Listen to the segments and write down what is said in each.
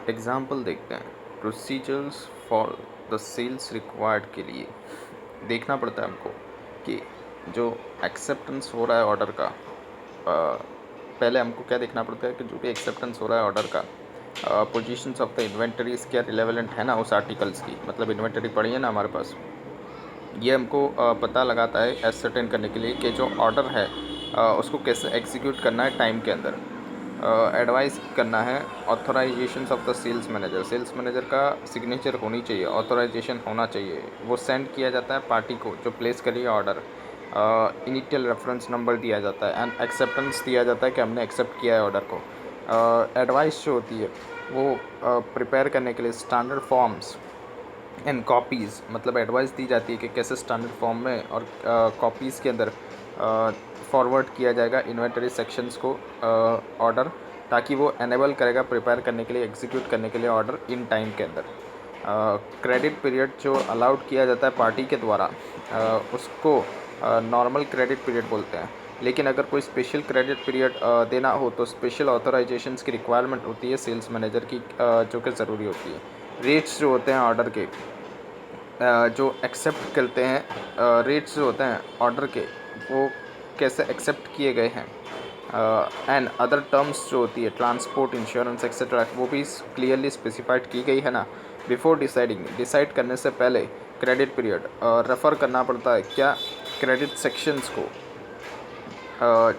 Example देखते हैं। Procedures for the sales required के लिए देखना पड़ता है हमको कि जो एक्सेप्टेंस हो रहा है ऑर्डर का, पहले हमको क्या देखना पड़ता है कि जो भी एक्सेप्टेंस हो रहा है ऑर्डर का, पोजीशंस ऑफ द इन्वेंटरीज क्या रिलेवेंट है ना उस आर्टिकल्स की, मतलब इन्वेंटरी पड़ी है ना हमारे पास, ये हमको पता लगाता है एसर्टेन करने के लिए कि जो ऑर्डर है उसको कैसे एग्जीक्यूट करना है टाइम के अंदर। एडवाइस करना है authorization of the sales manager का सिग्नेचर होनी चाहिए, ऑथराइजेशन होना चाहिए। वो सेंड किया जाता है पार्टी को जो प्लेस करी है ऑर्डर। इनिशियल रेफरेंस नंबर दिया जाता है एंड एक्सेप्टेंस दिया जाता है कि हमने एक्सेप्ट किया है ऑर्डर को। एडवाइस जो होती है वो प्रिपेयर करने के लिए स्टैंडर्ड फॉर्म्स एंड कॉपीज़, मतलब एडवाइस दी जाती है कि कैसे स्टैंडर्ड फॉर्म में और कॉपीज़ के अंदर फॉरवर्ड किया जाएगा इन्वेंटरी सेक्शंस को ऑर्डर, ताकि वो एनेबल करेगा प्रिपेयर करने के लिए, एग्जीक्यूट करने के लिए ऑर्डर इन टाइम के अंदर। क्रेडिट पीरियड जो अलाउड किया जाता है पार्टी के द्वारा उसको नॉर्मल क्रेडिट पीरियड बोलते हैं। लेकिन अगर कोई स्पेशल क्रेडिट पीरियड देना हो तो स्पेशल ऑथराइजेशंस की रिक्वायरमेंट होती है सेल्स मैनेजर की, जो कि ज़रूरी होती है। रेट्स जो होते हैं ऑर्डर के, जो एक्सेप्ट करते हैं, रेट्स जो होते हैं ऑर्डर के, वो कैसे एक्सेप्ट किए गए हैं, एंड अदर टर्म्स जो होती है ट्रांसपोर्ट, इंश्योरेंस एक्सेट्रा, वो भी क्लियरली स्पेसिफाइड की गई है ना। बिफोर डिसाइड करने से पहले क्रेडिट पीरियड रेफ़र करना पड़ता है क्या, क्रेडिट सेक्शंस को,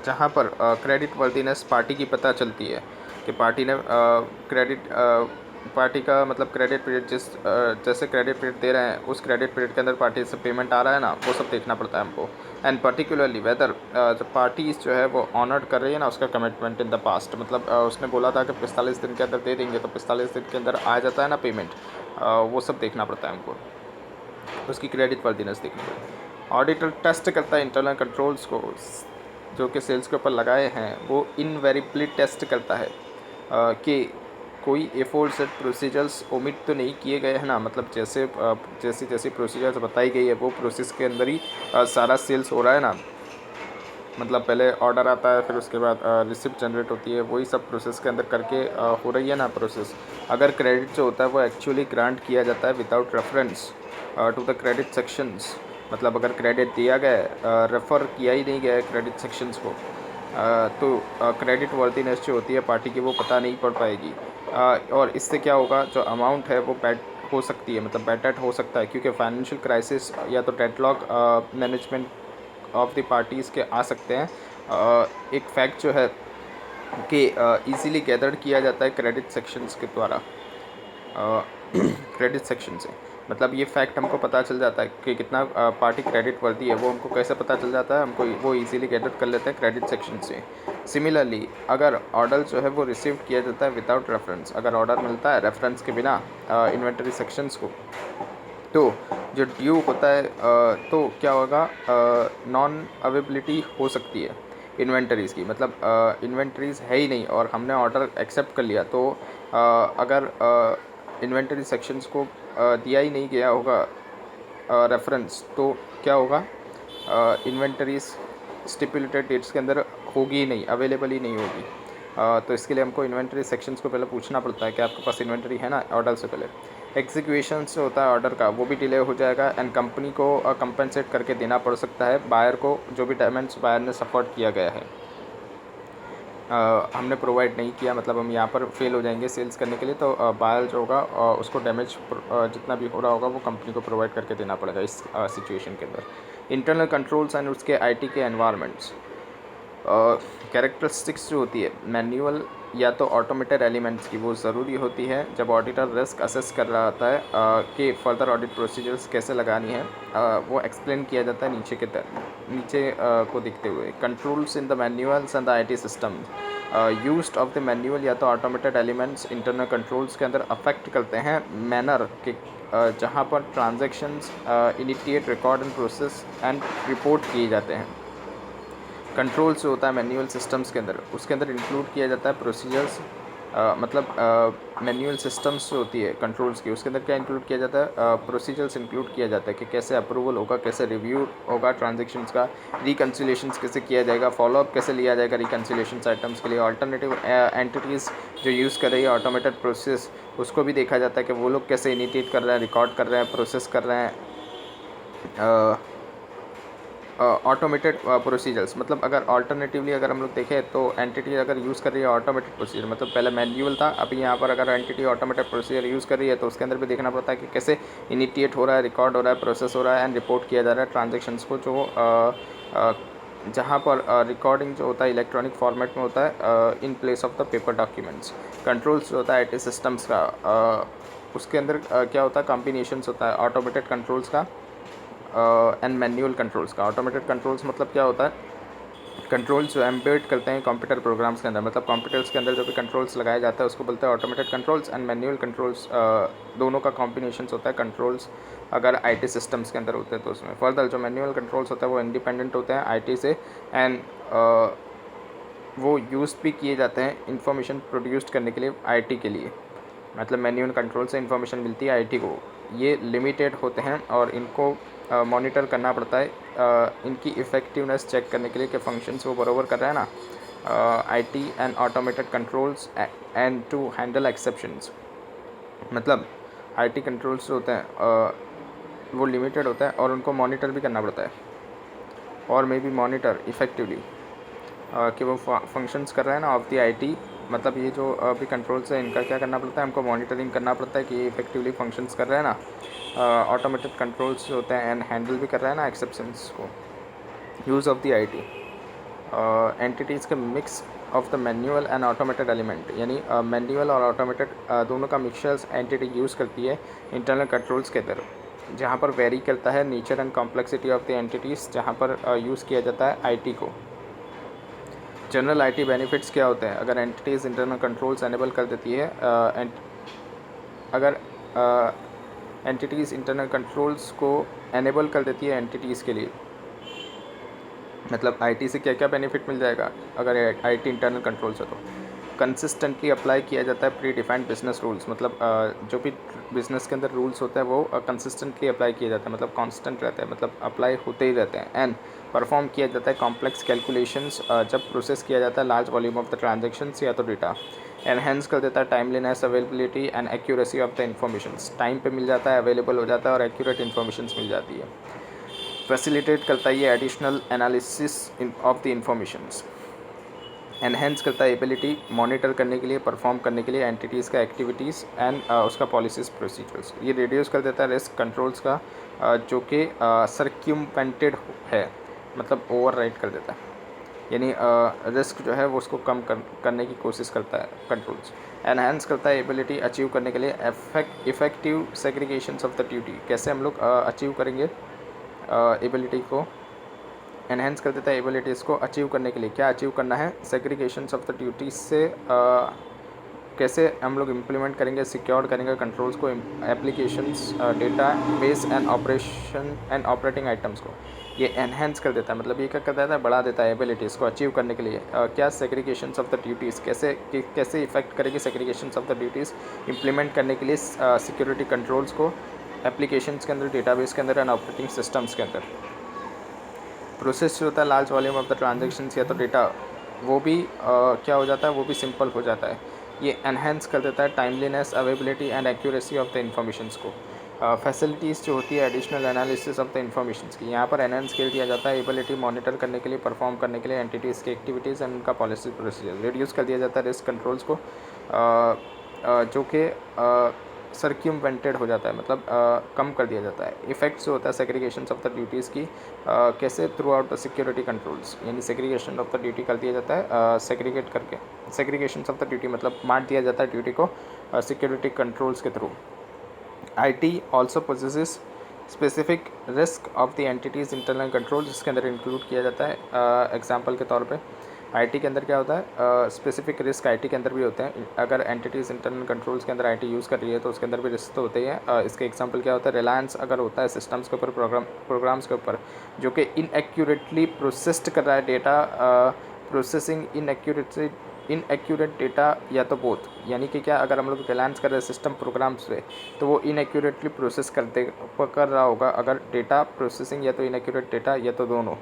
जहाँ पर क्रेडिट वर्दीनेस पार्टी की पता चलती है कि पार्टी ने क्रेडिट पार्टी का मतलब क्रेडिट पीरियड जैसे क्रेडिट पीरियड दे रहे हैं उस क्रेडिट पीरियड के अंदर पार्टी से पेमेंट आ रहा है ना, वो सब देखना पड़ता है हमको। एंड पर्टिकुलरली वेदर जो पार्टीज जो है वो ऑनर्ड कर रही है ना उसका कमिटमेंट इन द पास्ट, मतलब उसने बोला था कि 45 दिन के अंदर दे देंगे, तो 45 दिन के अंदर आ जाता है ना पेमेंट, वो सब देखना पड़ता है हमको, उसकी क्रेडिट वर्दीनेस देखनी पड़ती है। ऑडिटर टेस्ट करता है इंटरनल कंट्रोल्स को जो कि सेल्स के ऊपर लगाए हैं, वो इनवेरिबली टेस्ट करता है कि कोई एफोर्ट्स एंड प्रोसीजर्स ओमिट तो नहीं किए गए हैं ना, मतलब जैसी प्रोसीजर्स बताई गई है वो प्रोसेस के अंदर ही सारा सेल्स हो रहा है ना, मतलब पहले ऑर्डर आता है फिर उसके बाद रिसिप्ट जनरेट होती है, वही सब प्रोसेस के अंदर करके हो रही है ना प्रोसेस। अगर क्रेडिट जो होता है वो एक्चुअली ग्रांट किया जाता है without reference to the credit sections, मतलब अगर क्रेडिट दिया गया है, रेफ़र किया ही नहीं गया है क्रेडिट सेक्शंस को, तो क्रेडिट वर्दीनेस जो होती है पार्टी की वो पता नहीं पड़ पाएगी। और इससे क्या होगा, जो अमाउंट है वो बैड हो सकती है, मतलब बैड डेट हो सकता है, क्योंकि फाइनेंशियल क्राइसिस या तो deadlock management of the parties के आ सकते हैं। एक फैक्ट जो है कि इजीली गैदर्ड किया जाता है क्रेडिट सेक्शंस के द्वारा, क्रेडिट सेक्शन से, मतलब ये फैक्ट हमको पता चल जाता है कि कितना पार्टी क्रेडिट वर्दी है, वो हमको कैसे पता चल जाता है, हमको वो इजीली गैदर कर लेते हैं क्रेडिट सेक्शन से। सिमिलरली अगर ऑर्डर जो है वो रिसीव किया जाता है विदाउट रेफरेंस, अगर ऑर्डर मिलता है रेफरेंस के बिना इन्वेंटरी सेक्शंस को, तो जो ड्यू होता है तो क्या होगा, नॉन अवेबिलिटी हो सकती है इन्वेंटरीज़ की, मतलब इन्वेंटरीज़ है ही नहीं और हमने ऑर्डर एक्सेप्ट कर लिया, तो अगर इन्वेंटरी सेक्शंस को दिया ही नहीं गया होगा रेफरेंस, तो क्या होगा, इन्वेंटरीज स्टिपुलेटेड डेट्स के अंदर होगी ही नहीं, अवेलेबल ही नहीं होगी। तो इसके लिए हमको इन्वेंटरी सेक्शंस को पहले पूछना पड़ता है कि आपके पास इन्वेंटरी है ना ऑर्डर से पहले। एग्जीक्यूशन जो होता है ऑर्डर का वो भी डिले हो जाएगा एंड कंपनी को कंपनसेट करके देना पड़ सकता है बायर को, जो भी डैमेज बायर ने सपोर्ट किया गया है हमने प्रोवाइड नहीं किया, मतलब हम यहाँ पर फेल हो जाएंगे सेल्स करने के लिए, तो बायर जो होगा उसको डैमेज जितना भी हो रहा होगा वो कंपनी को प्रोवाइड करके देना पड़ेगा इस सिचुएशन के अंदर। इंटरनल कंट्रोल्स एंड उसके आईटी के एनवायरनमेंट्स, कैरेक्टरिस्टिक्स जो होती है मैनुअल या तो ऑटोमेटेड एलिमेंट्स की, वो ज़रूरी होती है जब ऑडिटर रिस्क असेस कर रहा होता है कि फर्दर ऑडिट प्रोसीजर्स कैसे लगानी है, वो एक्सप्लेन किया जाता है नीचे को देखते हुए। Controls in the manuals and the IT system used of the manual या तो ऑटोमेटेड एलिमेंट्स इंटरनल कंट्रोल्स के अंदर अफेक्ट करते हैं मैनर के, जहाँ पर transactions initiate, record and process and report किए जाते हैं। कंट्रोल्स जो होता है मैनुअल सिस्टम्स के अंदर, उसके अंदर इंक्लूड किया जाता है प्रोसीजर्स मतलब मैनुअल सिस्टम्स जो होती है कंट्रोल्स की, उसके अंदर क्या इंक्लूड किया जाता है, प्रोसीजर्स इंक्लूड किया जाता है कि कैसे अप्रूवल होगा, कैसे रिव्यू होगा ट्रांजेक्शन्स का, रिकन्सिलेशंस कैसे किया जाएगा, फॉलोअप कैसे लिया जाएगा रिकन्सिलेशंस आइटम्स के लिए, अल्टरनेटिव एंटिटीज़ जो यूज़ कर रही है ऑटोमेटेड प्रोसेस, उसको भी देखा जाता है कि वो लोग कैसे इनिशिएट कर रहे हैं, रिकॉर्ड कर रहे हैं, प्रोसेस कर रहे हैं ऑटोमेटेड प्रोसीजर्स। मतलब अगर अल्टरनेटिवली अगर हम लोग देखें तो एंटिटी अगर यूज़ कर रही है ऑटोमेटेड प्रोसीजर, मतलब पहले मैनुअल था, अभी यहाँ पर अगर एंटिटी ऑटोमेटेड प्रोसीजर यूज़ कर रही है तो उसके अंदर भी देखना पड़ता है कि कैसे इनिशिएट हो रहा है, रिकॉर्ड हो रहा है, प्रोसेस हो रहा है एंड रिपोर्ट किया जा रहा है ट्रांजेक्शन्स को, जो जहाँ पर रिकॉर्डिंग जो होता है इलेक्ट्रॉनिक फॉर्मेट में होता है in place of the paper documents. Controls जो होता है IT सिस्टम्स का, उसके अंदर क्या होता है, कॉम्बिनेशंस होता है ऑटोमेटेड कंट्रोल्स का एंड मैनुअल कंट्रोल्स का। ऑटोमेटेड कंट्रोल्स मतलब क्या होता है, कंट्रोल्स जो एम्बेड करते हैं कंप्यूटर प्रोग्राम्स के अंदर, मतलब कंप्यूटर्स के अंदर जो भी कंट्रोल्स लगाया जाता है उसको बोलते हैं automated controls and manual controls. दोनों का कॉम्बिनेशंस होता है कंट्रोल्स अगर IT सिस्टम्स के अंदर होते हैं तो उसमें। फर्दर जो मैनुअल कंट्रोल्स होता है वो इंडिपेंडेंट होते हैं IT से एंड वो यूज़ भी किए जाते हैं इंफॉर्मेशन प्रोड्यूस्ड करने के लिए IT के लिए। मतलब मैनुअल कंट्रोल से इंफॉर्मेशन मिलती है IT को, ये लिमिटेड होते हैं और इनको मॉनिटर करना पड़ता है इनकी इफ़ेक्टिवनेस चेक करने के लिए कि फंक्शंस वो बराबर कर रहा है ना। IT and automated controls and to handle exceptions. मतलब IT कंट्रोल्स जो होते हैं वो लिमिटेड होता है और उनको मॉनिटर भी करना पड़ता है और मे बी मॉनिटर इफ़ेक्टिवली कि वो फंक्शंस कर रहे हैं ना ऑफ द IT। मतलब ये जो अभी कंट्रोल्स है इनका क्या करना पड़ता है, हमको मॉनिटरिंग करना पड़ता है कि ये इफेक्टिवली फंक्शंस कर रहे हैं ना। ऑटोमेटेड कंट्रोल्स होते हैं एंड हैंडल भी कर रहे हैं ना एक्सेप्शंस को। Use of the IT entities के mix of the manual and automated element, यानी मैनुअल और ऑटोमेटेड दोनों का मिक्सचर्स एंटिटी यूज़ करती है इंटरनल कंट्रोल्स के अंदर, जहाँ पर वेरी करता है nature and complexity of the entities जहाँ पर यूज़ किया जाता है IT को। जनरल IT बेनिफिट्स क्या होते हैं अगर एंटिटीज़ इंटरनल कंट्रोल्स एनेबल कर देती है, अगर एंटिटीज़ इंटरनल कंट्रोल्स को एनेबल कर देती है एंटिटीज़ के लिए, मतलब IT से क्या क्या बेनिफिट मिल जाएगा अगर IT इंटरनल कंट्रोल्स है तो कंसिस्टेंटली अप्लाई किया जाता है प्री डिफाइंड बिजनेस रूल्स। मतलब जो भी बिज़नेस के अंदर रूल्स होते हैं वो कंसिस्टेंटली अप्लाई किया जाता है, मतलब कांस्टेंट रहता है, मतलब अप्लाई होते ही रहते हैं। एंड परफॉर्म किया जाता है कॉम्प्लेक्स कैलकुलेशंस जब प्रोसेस किया जाता है large volume of the transactions या तो डेटा। एनहेंस कर देता है timeliness, availability and accuracy of the informations, time पे मिल जाता है, अवेलेबल हो जाता है और एक्यूरेट इन्फॉर्मेशंस मिल जाती है। फैसिलिटेट करता है ये additional analysis of the informations. Enhance करता है एबिलिटी मॉनिटर करने के लिए, परफॉर्म करने के लिए एंटिटीज़ का एक्टिविटीज़ एंड उसका पॉलिसीज प्रोसीजर्स। ये रिड्यूस कर देता है रिस्क कंट्रोल्स का जो कि सर्क्यूमपेंटेड है, मतलब ओवरराइड कर देता है, यानी रिस्क जो है वो उसको कम करने की कोशिश करता है कंट्रोल्स। एनहांस करता है एबिलिटी अचीव करने के लिए इफेक्टिव सेग्रीगेशंस ऑफ द ड्यूटी, कैसे हम लोग अचीव करेंगे एबिलिटी को। एनहेंस कर देता है एबिलिटीज़ को अचीव करने के लिए, क्या अचीव करना है, सेग्रीगेशंस ऑफ द ड्यूटीज़ से कैसे हम लोग इम्प्लीमेंट करेंगे, सिक्योर करेंगे कंट्रोल्स को, applications, data base and operation and operating items को ये एनहेंस कर देता है। मतलब ये क्या कर देता है, बढ़ा देता है एबिलिटीज़ को अचीव करने के लिए। क्या सेग्रीगेशंस ऑफ द ड्यूटीज़, कैसे इफेक्ट करेगी सेग्रीगेशंस ऑफ द ड्यूटीज़ इम्प्लीमेंट करने के लिए सिक्योरिटी कंट्रोल्स को एप्लीकेशंस के अंदर, डेटाबेस के अंदर एंड ऑपरेटिंग सिस्टम्स के अंदर। प्रोसेस जो होता है large volume of the transactions या तो डेटा, वो भी क्या हो जाता है, वो भी सिंपल हो जाता है। ये एनहेंस कर देता है timeliness, availability and accuracy of the informations को। फैसिलिटीज़ जो होती है additional analysis of the informations की, यहाँ पर एनहेंस कर दिया जाता है एबिलिटी मॉनिटर करने के लिए, परफॉर्म करने के लिए एंटिटीज़ की एक्टिविटीज़ एंड उनका पॉलिसी प्रोसीजर। रिड्यूस कर दिया जाता है रिस्क कंट्रोल्स को जो कि सर्क्यूमवेंटेड हो जाता है, मतलब कम कर दिया जाता है। इफेक्ट्स जो होता है सेग्रीगेशन ऑफ द ड्यूटीज़ की कैसे through out the security controls, यानी सेग्रीगेशन ऑफ द ड्यूटी कर दिया जाता है सेग्रीगेट करके। सेग्रीगेशन ऑफ द ड्यूटी मतलब बांट दिया जाता है ड्यूटी को सिक्योरिटी कंट्रोल्स के through. IT also possesses specific risk of the entities internal control, जिसके अंदर इंक्लूड किया जाता है एग्जाम्पल के तौर पे IT के अंदर क्या होता है, स्पेसिफिक रिस्क IT के अंदर भी होते हैं। अगर एंटिटीज़ इंटरनल कंट्रोल्स के अंदर IT यूज़ कर रही है तो उसके अंदर भी रिस्क तो होते ही हैं। इसके एग्जांपल क्या होता है, रिलायंस अगर होता है सिस्टम्स के ऊपर, प्रोग्राम्स के ऊपर जो कि इनएक्यूरेटली प्रोसेस्ड कर रहा है डेटा, प्रोसेसिंग इनएक्यूरेटली इनएक्यूरेट डेटा या तो बोथ, यानी कि क्या, अगर हम लोग रिलायंस कर रहे हैं सिस्टम प्रोग्राम्स पे तो वो इनएक्यूरेटली प्रोसेस कर रहा होगा अगर डेटा प्रोसेसिंग या तो इनएक्यूरेट डेटा या तो दोनों।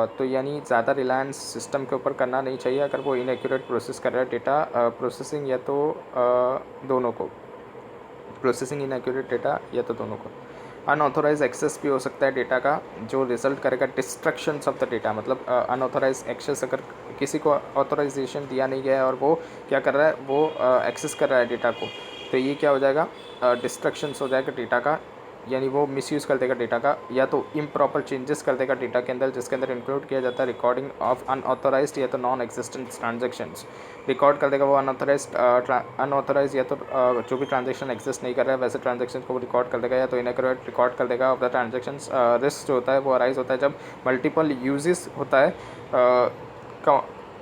तो यानी ज़्यादा रिलायंस सिस्टम के ऊपर करना नहीं चाहिए अगर वो इनएक्यूरेट प्रोसेस कर रहा है डेटा प्रोसेसिंग या तो दोनों को, प्रोसेसिंग इनएक्यूरेट डेटा या तो दोनों को। अनऑथोराइज एक्सेस भी हो सकता है डेटा का जो रिजल्ट करेगा डिस्ट्रक्शंस ऑफ द डेटा, मतलब अनऑथोराइज एक्सेस, अगर किसी को ऑथोराइजेशन दिया नहीं गया है और वो क्या कर रहा है, वो एक्सेस कर रहा है डेटा को, तो ये क्या हो जाएगा, डिस्ट्रक्शंस हो जाएगा डेटा का, यानी वो मिसयूज़ कर देगा डेटा का, या तो इम्प्रॉपर चेंजेस कर देगा डेटा के अंदर जिसके अंदर इंक्लूड किया जाता है रिकॉर्डिंग ऑफ अनऑथोराइज्ड या तो नॉन एग्जिस्टेंट ट्रांजेक्शंस। रिकॉर्ड कर देगा वो अनऑथोराइज या तो जो भी ट्रांजेक्शन एग्जिस्ट नहीं कर रहा है वैसे ट्रांजेक्शन को रिकॉर्ड कर देगा, या तो इनएक्यूरेट रिकॉर्ड कर देगा ऑफ द ट्रांजेक्शन। रिस्क जो होता है वो अराइज होता है जब मल्टीपल यूजेस होता है,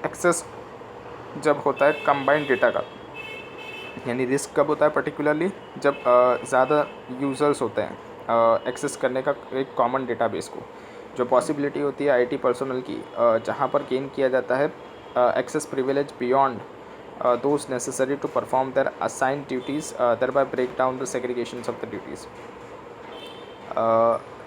एक्सेस जब होता है कंबाइंड डेटा का, यानी रिस्क कब होता है पर्टिकुलरली जब ज़्यादा यूज़र्स होते हैं एक्सेस करने का एक कॉमन डेटाबेस को। जो पॉसिबिलिटी होती है आईटी पर्सनल की जहाँ पर गेन किया जाता है access privilege beyond those necessary to perform their assigned duties, thereby break down the segregations of the duties.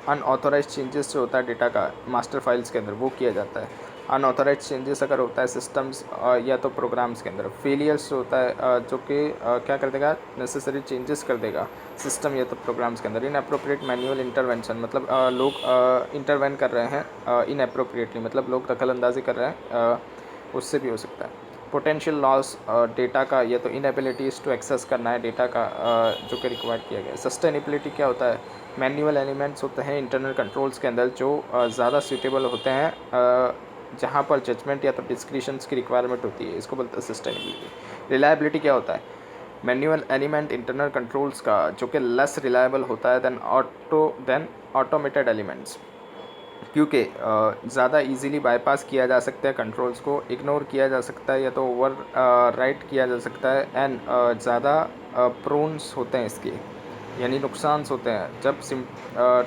Unauthorize changes जो होता है डेटा का मास्टर फाइल्स के अंदर वो किया जाता है। अनऑथोराइज चेंजेस अगर होता है सिस्टम्स या तो प्रोग्राम्स के अंदर, फेलियर्स जो होता है जो कि क्या कर देगा, नेसेसरी चेंजेस कर देगा सिस्टम या तो प्रोग्राम्स के अंदर। इनअप्रोप्रिएट मैनुअल इंटरवेंशन, मतलब लोग इंटरवेन कर रहे हैं इनअप्रोप्रिएटली, मतलब लोग दखल अंदाजी कर रहे हैं, उससे भी हो सकता है। पोटेंशियल लॉस डेटा का या तो इनएबिलिटीज़ टू एक्सेस करना है डेटा का जो कि रिक्वायर्ड किया गया है। सस्टेनेबिलिटी क्या होता है, मैनुअल एलिमेंट्स होते हैं इंटरनल कंट्रोल्स के अंदर जो ज़्यादा सूटेबल होते हैं जहाँ पर जजमेंट या तो डिस्क्रिशंस की रिक्वायरमेंट होती है, इसको बोलते हैं सस्टेनेबिलिटी। रिलायबिलिटी क्या होता है, मैनुअल एलिमेंट इंटरनल कंट्रोल्स का जो कि लेस रिलायबल होता है देन ऑटोमेटेड एलिमेंट्स, क्योंकि ज़्यादा इजीली बाईपास किया जा सकता है, कंट्रोल्स को इग्नोर किया जा सकता है या तो ओवर राइट किया जा सकता है, एंड ज़्यादा प्रोन्स होते हैं इसके, यानी नुकसान होते हैं जब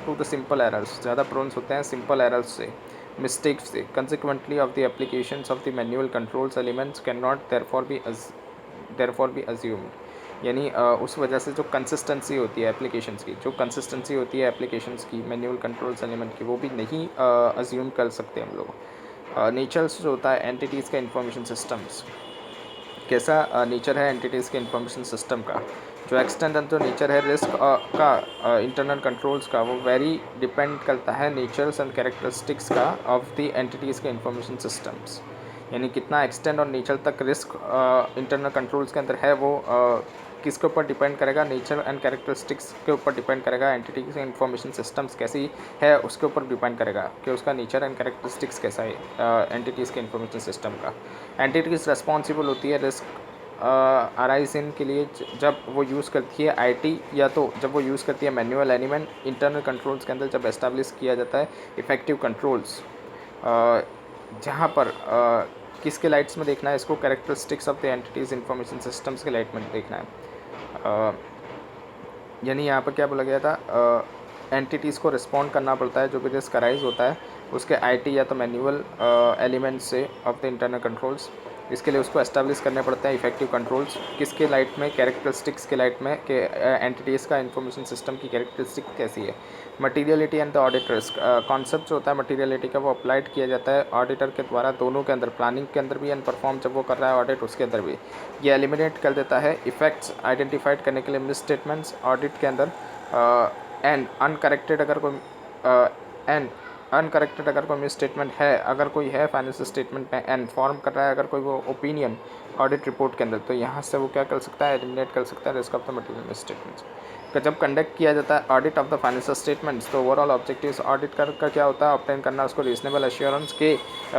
टू द सिंपल एरर्स, ज़्यादा प्रोन्स होते हैं सिंपल एरर्स से, मिस्टेक्स से। Consequently of the applications of the manual controls elements can not therefore B assumed, यानी उस वजह से जो कंसिस्टेंसी होती है एप्लीकेशंस की, जो कंसिस्टेंसी होती है एप्लीकेशंस की मैनुअल कंट्रोल्स एलिमेंट की, वो भी नहीं अज्यूम कर सकते हम लोग। नेचर्स जो होता है एंटिटीज़ का इंफॉर्मेशन सिस्टम्स, कैसा नेचर है एंटिटीज़ के इंफॉर्मेशन सिस्टम का, जो एक्सटेंट एंड जो नेचर है रिस्क का इंटरनल कंट्रोल्स का, वो वेरी डिपेंड करता है नेचर्स एंड कैरेक्टरिस्टिक्स का ऑफ द एंटिटीज़ के इंफॉर्मेशन सिस्टम्स, यानी कितना एक्सटेंड और नेचर तक रिस्क इंटरनल कंट्रोल्स के अंदर है वो किसके ऊपर डिपेंड करेगा, नेचर एंड कैरेक्टरिस्टिक्स के ऊपर डिपेंड करेगा, एंटिटी के इंफॉर्मेशन सिस्टम्स कैसी है उसके ऊपर डिपेंड करेगा कि उसका नेचर एंड कैरेक्टरिस्टिक्स कैसा है एंटिटीज़ के इंफॉर्मेशन सिस्टम का। एंटिटीज़ रेस्पॉन्सिबल होती है रिस्क अराइज इन के लिए जब वो यूज़ करती है आईटी या तो जब वो यूज़ करती है मैनुअल एलिमेंट इंटरनल कंट्रोल्स के अंदर, जब एस्टेब्लिश किया जाता है इफ़ेक्टिव कंट्रोल्स, जहाँ पर किसके लाइट्स में देखना है इसको, characteristics of the entities information systems के लाइट में देखना है। यानी यहाँ पर क्या बोला गया था, एंटिटीज़ को रिस्पॉन्ड करना पड़ता है जो भी रिस्क अराइज होता है उसके आईटी या तो मैनुअल एलिमेंट्स से ऑफ द इंटरनल कंट्रोल्स, इसके लिए उसको एस्टेब्लिश करने पड़ते हैं इफेक्टिव कंट्रोल्स किसके लाइट में, कैरेक्टरिस्टिक्स के लाइट में कि एंटिटीज़ का इंफॉर्मेशन सिस्टम की कैरेक्टरिस्टिक कैसी है। Materiality and the audit risk, concept जो होता है मटीरियलिटी का वो अप्लाइड किया जाता है ऑडिटर के द्वारा दोनों के अंदर, प्लानिंग के अंदर भी एंड परफॉर्म जब वो कर रहा है ऑडिट उसके अंदर भी। ये एलिमिनेट कर देता है इफ़ेक्ट्स आइडेंटिफाइड करने के लिए मिस स्टेटमेंट्स ऑडिट के अंदर, एंड अनकरेक्टेड अगर कोई मिस स्टेटमेंट है, अगर कोई है फाइनेंशियल स्टेटमेंट में इन्फॉर्म कर रहा है अगर कोई वो ओपिनियन ऑडिट रिपोर्ट के अंदर, तो यहाँ से वो क्या कर सकता है, एलिमिनेट कर सकता है risk of the material miss statements. जब कंडक्ट किया जाता है audit of the financial statements, तो ओवरऑल ऑब्जेक्टिव्स ऑडिट का क्या होता है, ऑब्टेन करना उसको रीजनेबल एश्योरेंस के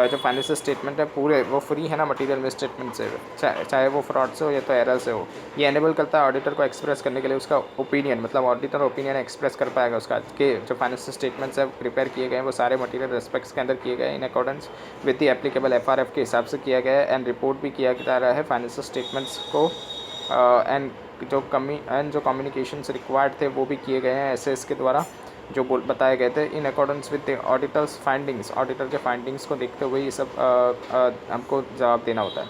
जो फाइनेंशियल स्टेटमेंट है पूरे वो फ्री है ना मटीरियल मिस स्टेटमेंट से, चाहे वो फ्रॉड से हो या तो एरर से हो। ये एनेबल करता है ऑडिटर को एक्सप्रेस करने के लिए उसका ओपिनियन, मतलब ऑडिटर ओपिनियन एक्सप्रेस कर पाएगा उसका कि जो फाइनेंशियल स्टेटमेंट्स है प्रिपेयर किए गए वो सारे मटीरियल रिस्पेक्ट्स के अंदर किए गए in accordance with the applicable FRF के हिसाब से किया गया है, एंड रिपोर्ट भी किया जा रहा है फाइनेंशियल स्टेटमेंट्स को, एंड जो कम्युनिकेशंस रिक्वायर्ड थे वो भी किए गए हैं एसएस के द्वारा जो बताए गए थे in accordance with the auditors findings, auditor के फाइंडिंग्स को देखते हुए ये सब हमको जवाब देना होता है।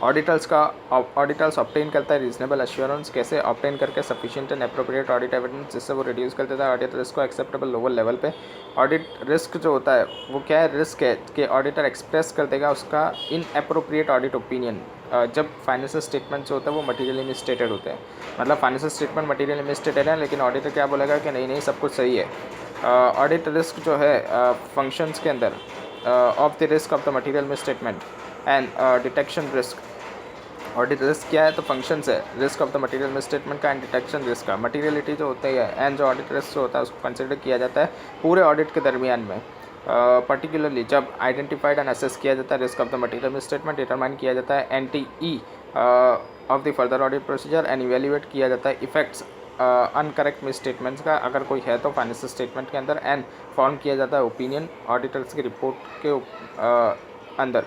ऑडिटर्स ऑब्टेन करता है रीजनेबल एश्योरेंस, कैसे ऑब्टेन करके sufficient and appropriate audit evidence, जिससे वो रिड्यूस कर देता है ऑडिट रिस्क को एक्सेप्टेबल लोअर लेवल पे। ऑडिट रिस्क जो होता है वो क्या है, रिस्क है कि ऑडिटर एक्सप्रेस कर देगा उसका इन एप्रोप्रिएट ऑडिट ओपिनियन जब फाइनेंशियल स्टेटमेंट जो होता है वो मटीरियली मिसस्टेटेड होते हैं। मतलब फाइनेंशियल स्टेटमेंट मटीरियली मिसस्टेटेड है, लेकिन ऑडिटर क्या बोलेगा कि नहीं नहीं सब कुछ सही है। ऑडिट रिस्क जो है फंक्शंस के अंदर of the risk of the material misstatement and detection risk. Audit risk क्या है, तो फंक्शंस है risk of the material misstatement का एंड डिटेक्शन रिस्क का। मटीरियलिटी जो होता है एंड जो ऑडिट रिस्क जो होता है उसको कंसिडर किया जाता है पूरे ऑडिट के दरमियान में। पर्टिकुलरली जब आइडेंटिफाइड एंड असेस किया जाता है risk of the material misstatement, determine किया जाता है NTE of the further audit procedure and evaluate किया जाता है इफेक्ट्स अनकरेक्ट मिस स्टेटमेंट्स का अगर कोई है तो फाइनेंशियल स्टेटमेंट के अंदर, एंड फॉर्म किया जाता है ओपिनियन ऑडिटर्स की रिपोर्ट के अंदर।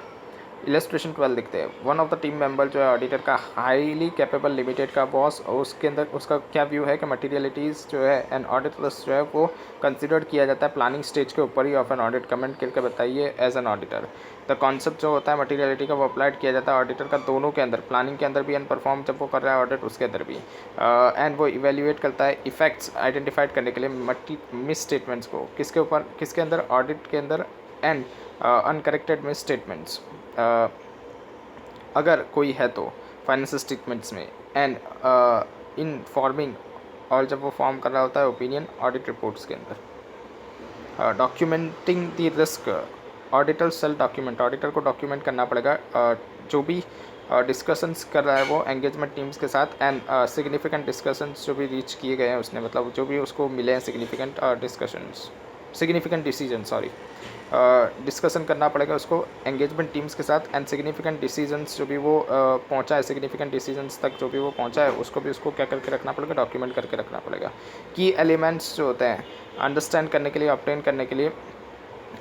इलस्ट्रेशन 12 दिखते हैं, one of the team member जो है ऑडिटर का हाईली कैपेबल लिमिटेड का बॉस, और उसके अंदर उसका क्या व्यू है कि मटीरियलिटीज़ जो है एंड ऑडिट रिस्क जो है वो कंसिडर किया जाता है प्लानिंग स्टेज के ऊपर ही ऑफ एन ऑडिट। कमेंट करके बताइए as an auditor. The concept जो होता है मटीरियलिटी का वो अप्लाइड किया जाता है ऑडिटर का दोनों के अंदर, प्लानिंग के अंदर भी एंड परफॉर्म जब वो कर रहा है ऑडिट उसके अंदर भी, एंड वो इवेल्युएट करता है इफेक्ट्स आइडेंटिफाइड करने के लिए मिस स्टेटमेंट्स को किसके ऊपर, किसके अंदर, ऑडिट के अंदर, एंड अनकरेक्टेड मिस स्टेटमेंट्स अगर कोई है तो फाइनेंशियल स्टेटमेंट्स में, एंड इन फॉर्मिंग और जब वो फॉर्म कर रहा होता है ओपिनियन ऑडिट रिपोर्ट्स के अंदर। Documenting the risk, auditor shall document, auditor को डॉक्यूमेंट करना पड़ेगा जो भी डिस्कशंस कर रहा है वो एंगेजमेंट टीम्स के साथ, एंड सिग्निफिकेंट डिस्कशंस जो भी रीच किए गए हैं उसने, मतलब जो भी उसको मिले हैं सिग्निफिकेंट डिसीजन डिस्कशन करना पड़ेगा उसको एंगेजमेंट टीम्स के साथ, एंड सिग्निफिकेंट डिसीजंस जो भी वो पहुंचा है, सिग्निफिकेंट डिसीजंस तक जो भी वो पहुंचा है उसको भी उसको क्या करके रखना पड़ेगा, डॉक्यूमेंट करके रखना पड़ेगा। की एलिमेंट्स जो होते हैं अंडरस्टैंड करने के लिए, ऑब्टेन करने के लिए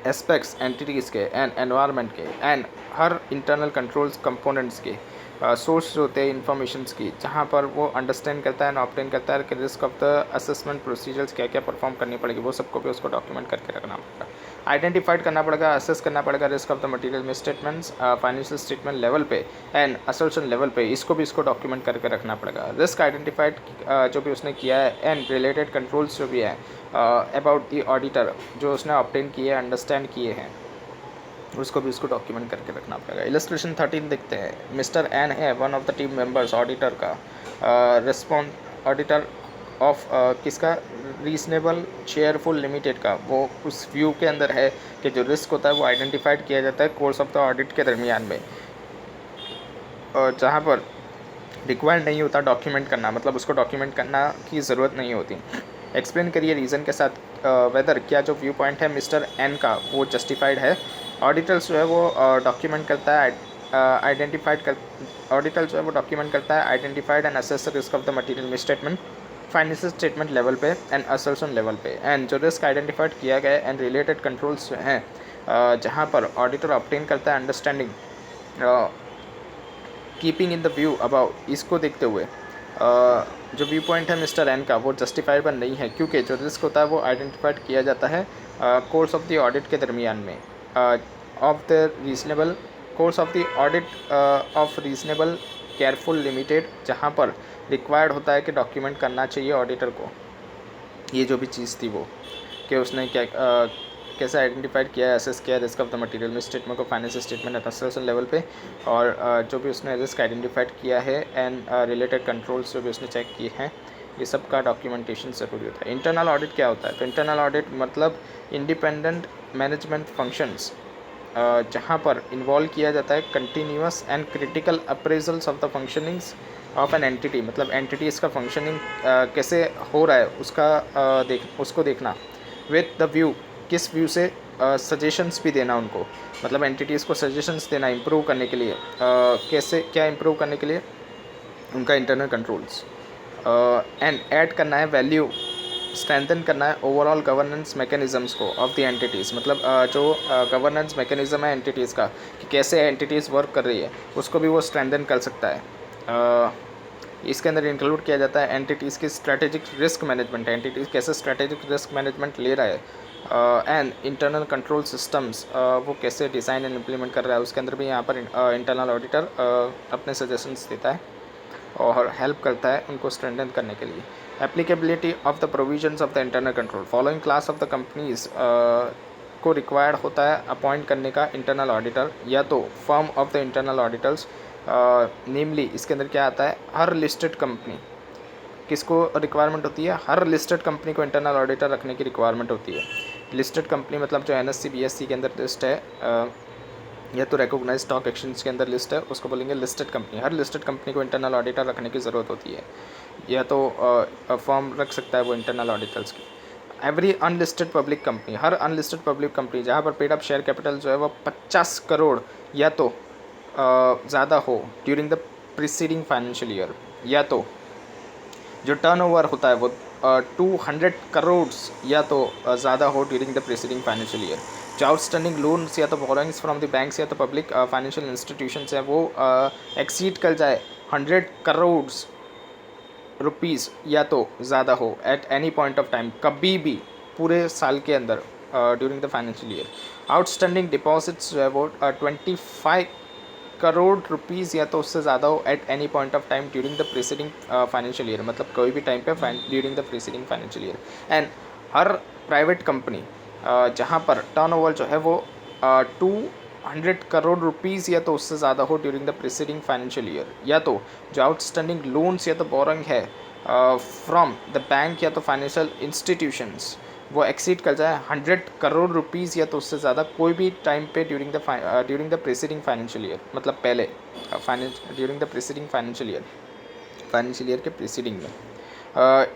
एस्पेक्ट्स एंटिटीज़ के एंड एनवायरनमेंट के and her internal controls components के सोर्स जो होते हैं इन्फॉर्मेशंस की, जहाँ पर वो अंडरस्टैंड करता है एंड ऑब्टेन करता है कि risk of the assessment procedures क्या क्या परफॉर्म करनी पड़ेगी, वो सबको भी उसको डॉक्यूमेंट करके रखना पड़ेगा। आइडेंटिफाइड करना पड़ेगा, असेस करना पड़ेगा risk of the material misstatements financial statement level पे एंड असल्शन लेवल पे, इसको भी इसको डॉक्यूमेंट करके रखना पड़ेगा। रिस्क आइडेंटिफाइड जो भी उसने किया है एंड रिलेटेड कंट्रोल्स जो भी है अबाउट द ऑडिटर जो उसने ऑब्टेन किए अंडरस्टैंड किए हैं उसको भी इसको डॉक्यूमेंट करके रखना पड़ेगा। इलस्ट्रेशन 13 देखते हैं, मिस्टर एन है one of the team members auditor का, ऑडिटर ऑफ किसका, रीजनेबल चेयरफुल लिमिटेड का, वो उस व्यू के अंदर है कि जो रिस्क होता है वो आइडेंटिफाइड किया जाता है कोर्स ऑफ द ऑडिट के दरमियान में, और जहाँ पर रिक्वायर्ड नहीं होता डॉक्यूमेंट करना, मतलब उसको डॉक्यूमेंट करना की ज़रूरत नहीं होती। एक्सप्लेन करिए रीज़न के साथ वेदर क्या जो व्यू पॉइंट है मिस्टर एन का वो जस्टिफाइड है। ऑडिटर्स जो है वो डॉक्यूमेंट करता है ऑडिटर जो है वो डॉक्यूमेंट करता है identified and assess risk of the material misstatement financial statement level पे एंड असल्शन लेवल पे, एंड जो रिस्क आइडेंटिफाइड किया गया एंड रिलेटेड कंट्रोल्स हैं जहाँ पर ऑडिटर ऑब्टेन करता है understanding keeping in the view about, इसको देखते हुए जो व्यू पॉइंट है मिस्टर एन का वो जस्टिफाइबल नहीं है, क्योंकि जो रिस्क होता है वो आइडेंटिफाइड किया जाता है कोर्स ऑफ द ऑडिट के दरमियान में of the reasonable course of the audit of reasonable careful limited, जहाँ पर रिक्वायर्ड होता है कि डॉक्यूमेंट करना चाहिए ऑडिटर को ये जो भी चीज़ थी वो, कि उसने क्या कैसे आइडेंटिफाइड किया है, असेस किया है risk of the material misstatement को फाइनेंशियल स्टेटमेंट एट असल्शन लेवल पे, और जो भी उसने रिस्क आइडेंटिफाइड किया है एंड रिलेटेड कंट्रोल्स जो भी उसने चेक किए हैं, ये सब का डॉक्यूमेंटेशन ज़रूरी होता है। इंटरनल ऑडिट क्या होता है, तो इंटरनल ऑडिट मतलब इंडिपेंडेंट मैनेजमेंट फंक्शंस जहाँ पर इन्वॉल्व किया जाता है continuous and critical appraisals of the functionings of an entity, मतलब एंटिटीज़ का फंक्शनिंग कैसे हो रहा है उसको देखना विद द व्यू, किस व्यू से सजेशंस भी देना उनको, मतलब एंटिटीज़ को सजेशंस देना इम्प्रूव करने के लिए, कैसे क्या इम्प्रूव करने के लिए उनका इंटरनल कंट्रोल्स, एंड ऐड करना है वैल्यू, स्ट्रेंथन करना है ओवरऑल गवर्नेंस मैकेनिज़म्स को ऑफ द एंटिटीज़, मतलब जो गवर्नेंस मैकेनिज़्म है एंटिटीज़ का कि कैसे एंटिटीज़ वर्क कर रही है उसको भी वो स्ट्रेंथन कर सकता है। इसके अंदर इंक्लूड किया जाता है एंटिटीज़ की स्ट्रेटेजिक रिस्क मैनेजमेंट, एंटिटीज़ कैसे स्ट्रेटेजिक रिस्क मैनेजमेंट ले रहा है एंड इंटरनल कंट्रोल सिस्टम्स वो कैसे डिज़ाइन एंड इम्प्लीमेंट कर रहा है, उसके अंदर भी यहाँ पर इंटरनल ऑडिटर अपने सजेशंस देता है और हेल्प करता है उनको स्ट्रेंथन करने के लिए। Applicability of the provisions of the internal control, following class of the companies को रिक्वायर्ड होता है अपॉइंट करने का इंटरनल ऑडिटर, या तो firm of the internal auditors, namely इसके अंदर क्या आता है, हर लिस्टेड कंपनी किसको रिक्वायरमेंट होती है, हर लिस्टेड कंपनी को इंटरनल ऑडिटर रखने की रिक्वायरमेंट होती है। लिस्टेड कंपनी मतलब जो NSE BSE के अंदर लिस्ट है या तो रिकॉग्नाइज स्टॉक एक्सचेंज के अंदर लिस्ट है, उसको बोलेंगे लिस्टेड कंपनी। हर लिस्टेड कंपनी को इंटरनल ऑडिटर रखने की ज़रूरत होती है, या तो फर्म रख सकता है वो इंटरनल ऑडिटर्स की। एवरी अनलिस्टेड पब्लिक कंपनी, हर अनलिस्टेड पब्लिक कंपनी जहाँ पर पेड अप शेयर कैपिटल जो है वो 50 करोड़ या तो ज़्यादा हो during the preceding financial year, या तो जो टर्नओवर होता है वो 200 करोड़ या तो ज़्यादा हो during the preceding financial year. जो आउटस्टैंडिंग लोन्स या तो बोरोइंग्स फ्रॉम द बैंक्स या तो पब्लिक फाइनेंशियल इंस्टीट्यूशंस हैं वो एक्सीड कर जाए 100 करोड़ रुपीज़ या तो ज़्यादा हो at any point of time, कभी भी पूरे साल के अंदर during the financial year. Outstanding deposits जो है वो 25 करोड़ रुपीज़ या तो उससे ज़्यादा हो at any point of time during the preceding financial year, मतलब कोई भी टाइम पे during the preceding financial year. And her private company जहाँ पर टर्नओवर जो है वो 200 करोड़ रुपीज़ या तो उससे ज़्यादा हो during the preceding financial year, या तो जो आउटस्टैंडिंग लोन्स या तो बोरोइंग है फ्रॉम द बैंक या तो फाइनेंशियल इंस्टीट्यूशंस वो एक्सीड कर जाए 100 करोड़ रुपीज़ या तो उससे ज़्यादा कोई भी टाइम पे during the preceding financial year, मतलब पहले during the preceding financial year के प्रीसीडिंग में।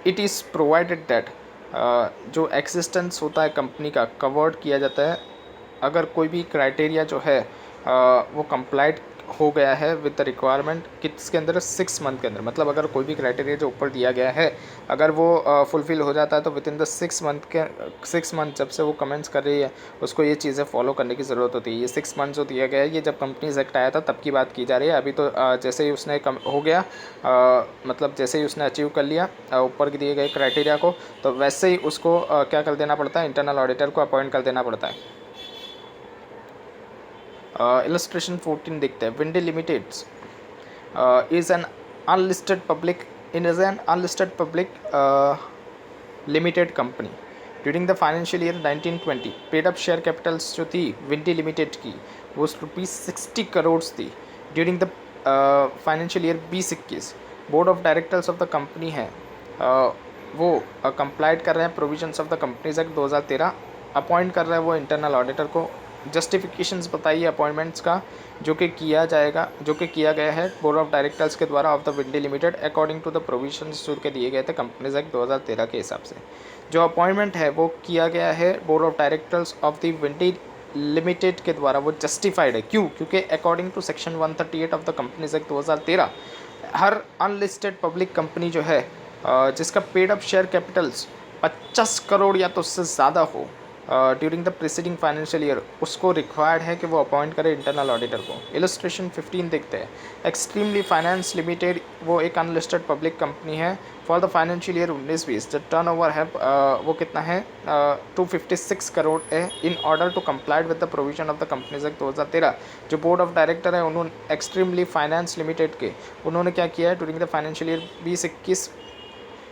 इट इज़ प्रोवाइडेड दैट जो एक्सिस्टेंस होता है कंपनी का कवर्ड किया जाता है अगर कोई भी क्राइटेरिया जो है वो कंप्लाइड हो गया है विद द रिक्वायरमेंट किसके अंदर 6 मंथ के अंदर, मतलब अगर कोई भी क्राइटेरिया जो ऊपर दिया गया है अगर वो फुलफ़िल हो जाता है तो विद इन द 6 मंथ जब से वो कमेंट्स कर रही है उसको ये चीज़ें फॉलो करने की ज़रूरत होती है। ये 6 मंथ जो दिया गया है ये जब कंपनीज एक्ट आया था तब की बात की जा रही है। अभी तो जैसे ही उसने हो गया मतलब जैसे ही उसने अचीव कर लिया ऊपर के दिए गए क्राइटेरिया को, तो वैसे ही उसको क्या कर देना पड़ता है, इंटरनल ऑडिटर को अपॉइंट कर देना पड़ता है। इलस्ट्रेशन 14 देखते हैं। Windy Limited is an unlisted public limited company. During the financial year 1920 paid up share capitals जो थी विंडी लिमिटेड की वो ₹60 करोड़ थी। During the financial year 2021 board of directors of the company है वो कंप्लाइड कर रहे हैं provisions of the Companies Act 2013, appoint कर रहा है वो इंटरनल ऑडिटर को। जस्टिफिकेशंस बताइए अपॉइंटमेंट्स का जो कि किया गया है बोर्ड ऑफ डायरेक्टर्स के द्वारा of the Windy Limited according to the provisions जो के दिए गए थे कंपनीज एक्ट 2013 के हिसाब से। जो अपॉइंटमेंट है वो किया गया है board of directors of the Windy Limited के द्वारा, वो जस्टिफाइड है। क्यों? क्योंकि according to section 138 of the Companies Act 2013 हर अनलिस्टेड पब्लिक कंपनी जो है जिसका paid up share capitals 50 crore या तो उससे ज़्यादा हो during the preceding financial year उसको रिक्वायर्ड है कि वो अपॉइंट करे इंटरनल ऑडिटर को। इलस्ट्रेशन 15 देखते हैं। एक्सट्रीमली फाइनेंस लिमिटेड वो एक अनलिस्टेड पब्लिक कंपनी है for the financial year 19-20 the turnover है वो कितना है 256 करोड़ है। In order to complied with the provision of the Companies Act 2013 जो बोर्ड ऑफ डायरेक्टर है उन्होंने एक्सट्रीमली फाइनेंस लिमिटेड के उन्होंने क्या किया है ड्यूरिंग द फाइनेंशियल ईयर 2021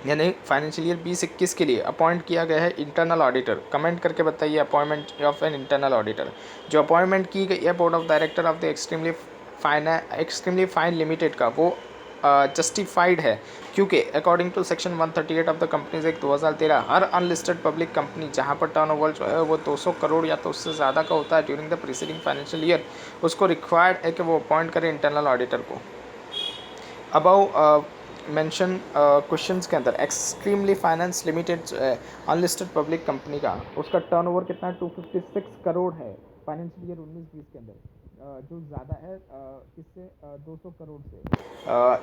यानी फाइनेंशियल ईयर 2021 के लिए अपॉइंट किया गया है इंटरनल ऑडिटर। कमेंट करके बताइए appointment of an internal auditor. जो अपॉइंटमेंट की गई है board of director of the extremely fine limited का वो जस्टिफाइड है क्योंकि according to section 138 of the Companies Act 2013 हर अनलिस्टेड पब्लिक कंपनी जहां पर टर्नओवर जो है वो 200 करोड़ या तो उससे ज़्यादा का होता है during the preceding financial year उसको रिक्वायर्ड है कि वो अपॉइंट करे इंटरनल ऑडिटर को। अबाउ मेंशन क्वेश्चंस के अंदर extremely finance limited unlisted public company का उसका टर्नओवर कितना है 256 करोड़ है फाइनेंशियल ईयर 19-20 के अंदर जो ज़्यादा है किससे 200 करोड़ से।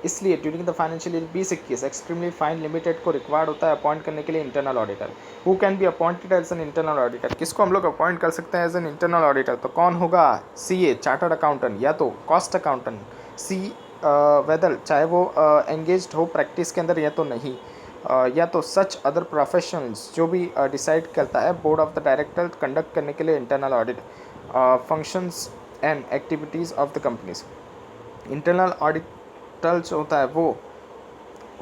इसलिए during the financial year 2021 extremely fine limited को रिक्वायर्ड होता है अपॉइंट करने के लिए internal auditor. Who can be appointed as an internal auditor, किसको हम लोग अपॉइंट कर सकते हैं एज एन इंटरनल ऑडिटर, तो कौन होगा CA चार्टर्ड अकाउंटेंट या तो कॉस्ट अकाउंटेंट। वेदर चाहे वो एंगेज्ड हो प्रैक्टिस के अंदर या तो नहीं। या तो सच अदर प्रोफेशनल्स जो भी डिसाइड करता है board of the director conduct करने के लिए internal audit functions and activities of the companies. Internal auditors होता है वो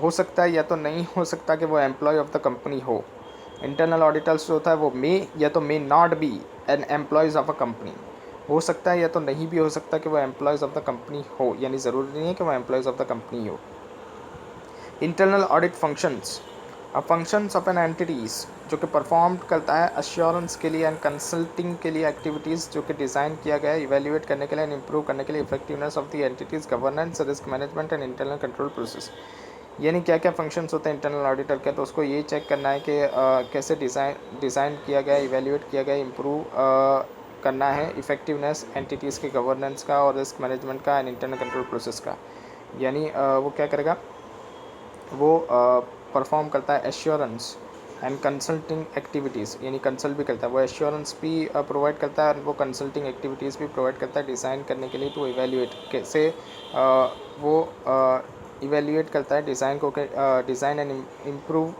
हो सकता है या तो नहीं हो सकता कि वो एम्प्लॉय ऑफ द कंपनी हो। इंटरनल ऑडिटर्स जो होता है वो मे या तो may not be an employees of a company, हो सकता है या तो नहीं भी हो सकता कि वो एम्प्लॉयज़ ऑफ द कंपनी हो, यानी ज़रूरी नहीं है कि वो एम्प्लॉयज़ ऑफ द कंपनी हो। Internal audit functions functions of an entities जो कि परफॉर्म करता है अश्योरेंस के लिए एंड कंसल्टिंग के लिए एक्टिविटीज़ जो कि डिज़ाइन किया गया है इवेल्युएट करने के लिए एंड इम्प्रूव करने के लिए effectiveness of the entities governance risk management and internal control process. यानी क्या क्या फंक्शंस होते हैं इंटरनल ऑडिटर के, तो उसको ये चेक करना है कि कैसे डिज़ाइन किया गया, इवेल्युएट किया गया, इम्प्रूव करना है इफेक्टिवनेस एंटिटीज़ के गवर्नेंस का और रिस्क मैनेजमेंट का एंड इंटरनल कंट्रोल प्रोसेस का। यानी वो क्या करेगा, वो परफॉर्म करता है एश्योरेंस एंड कंसल्टिंग एक्टिविटीज़, यानी कंसल्ट भी करता है, वो एश्योरेंस भी प्रोवाइड करता है और वो कंसल्टिंग एक्टिविटीज़ भी प्रोवाइड करता है डिज़ाइन करने के लिए। तो इवेल्युएट कैसे वो इवेल्युएट करता है डिज़ाइन को, डिज़ाइन एंड इम्प्रूव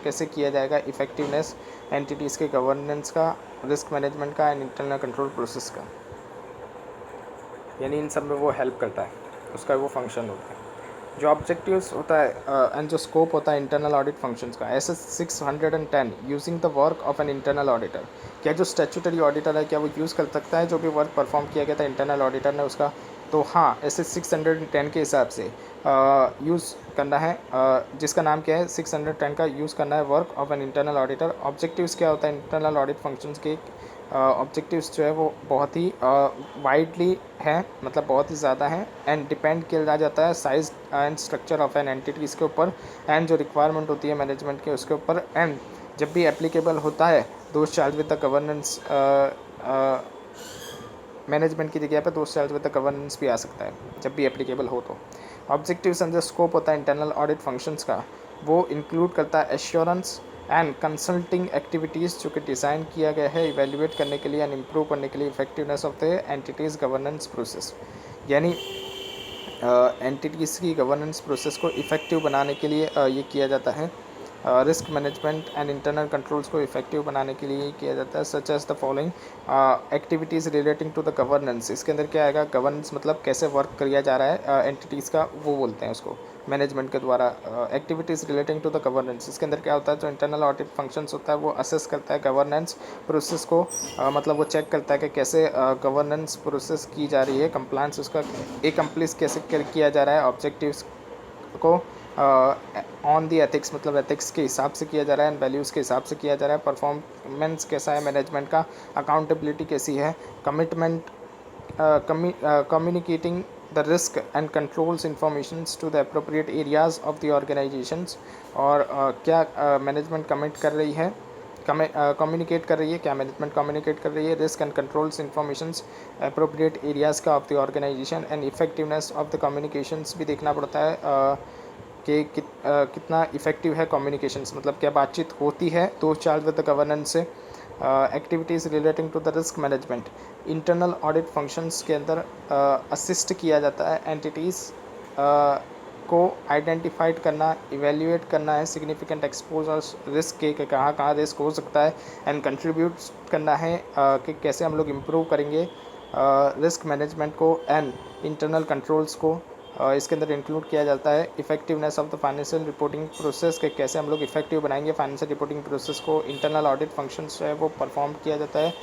कैसे किया जाएगा इफ़ेक्टिवनेस एंटिटीज़ के गवर्नेंस का, रिस्क मैनेजमेंट का एंड इंटरनल कंट्रोल प्रोसेस का। यानी इन सब में वो हेल्प करता है, उसका वो फंक्शन होता है। जो ऑब्जेक्टिव्स होता है एंड जो स्कोप होता है इंटरनल ऑडिट फंक्शंस का, S 610 using the work of an internal auditor. क्या जो स्टैट्यूटरी ऑडिटर है क्या वो यूज़ कर सकता है जो भी वर्क परफॉर्म किया गया था इंटरनल ऑडिटर ने उसका, तो हाँ एस 610 के हिसाब से यूज़ करना है, जिसका नाम क्या है 610 का यूज़ करना है work of an internal auditor. Objectives क्या होता है इंटरनल ऑडिट फंक्शंस के, ऑब्जेक्टिव्स जो है वो बहुत ही वाइडली हैं, मतलब बहुत ही ज़्यादा हैं एंड डिपेंड किया जाता है size and structure of an entities के ऊपर एंड जो रिक्वायरमेंट होती है मैनेजमेंट के उसके ऊपर, एंड जब भी एप्लीकेबल होता है those charge with the governance, management की जगह पे those charge with the governance भी आ सकता है जब भी एप्लीकेबल हो। तो ऑब्जेक्टिव्स एंड जो स्कोप होता है इंटरनल ऑडिट फंक्शंस का, वो इंक्लूड करता है एश्योरेंस एंड कंसल्टिंग एक्टिविटीज़ जो कि डिज़ाइन किया गया है इवेल्युएट करने के लिए एंड इम्प्रूव करने के लिए effectiveness of the entities governance process. यानी एंटिटीज़ की गवर्नेंस प्रोसेस को इफ़ेक्टिव बनाने के लिए ये किया जाता है। Risk management and internal controls को इफेक्टिव बनाने के लिए किया जाता है, such as the following activities relating to the governance. इसके अंदर क्या आएगा, गवर्नेंस मतलब कैसे वर्क किया जा रहा है एंटिटीज़ का, वो बोलते हैं उसको मैनेजमेंट के द्वारा। Activities relating to the governance, इसके अंदर क्या होता है, जो इंटरनल ऑडिट फंक्शंस होता है वो असेस करता है गवर्नेंस प्रोसेस को, मतलब वो चेक करता है कि कैसे गवर्नेंस प्रोसेस की जा रही है, कंप्लायंस उसका एकम्प्लिस कैसे किया जा रहा है, ऑब्जेक्टिव्स को ऑन दी एथिक्स मतलब एथिक्स के हिसाब से किया जा रहा है एंड वैल्यूज़ के हिसाब से किया जा रहा है, परफॉर्मेंस कैसा है मैनेजमेंट का, अकाउंटेबिलिटी कैसी है, commitment, communicating the risk and controls informations to the appropriate areas of the organisations, और क्या मैनेजमेंट कमिट कर रही है, कम्युनिकेट कर रही है, क्या मैनेजमेंट कम्युनिकेट कर रही है, risk and controls informations appropriate areas का of the organisation and effectiveness of the communications भी देखना पड़ता है कि कितना इफेक्टिव है कम्युनिकेशंस, मतलब क्या बातचीत होती है तो चार्ज विद द गवर्नेंस से। Activities relating to the risk management, internal audit functions के अंदर असिस्ट किया जाता है एंटिटीज़ को आइडेंटिफाइड करना, इवेल्युएट करना है सिग्निफिकेंट एक्सपोजर्स रिस्क के कहाँ कहाँ रिस्क हो सकता है एंड कंट्रीब्यूट करना है कि कैसे हम लोग इम्प्रूव करेंगे रिस्क मैनेजमेंट को एंड इंटरनल कंट्रोल्स को। इसके अंदर इंक्लूड किया जाता है effectiveness of the financial reporting process के, कैसे हम लोग इफेक्टिव बनाएंगे फाइनेंशियल रिपोर्टिंग प्रोसेस को। इंटरनल ऑडिट फंक्शंस जो है वो परफॉर्म किया जाता है,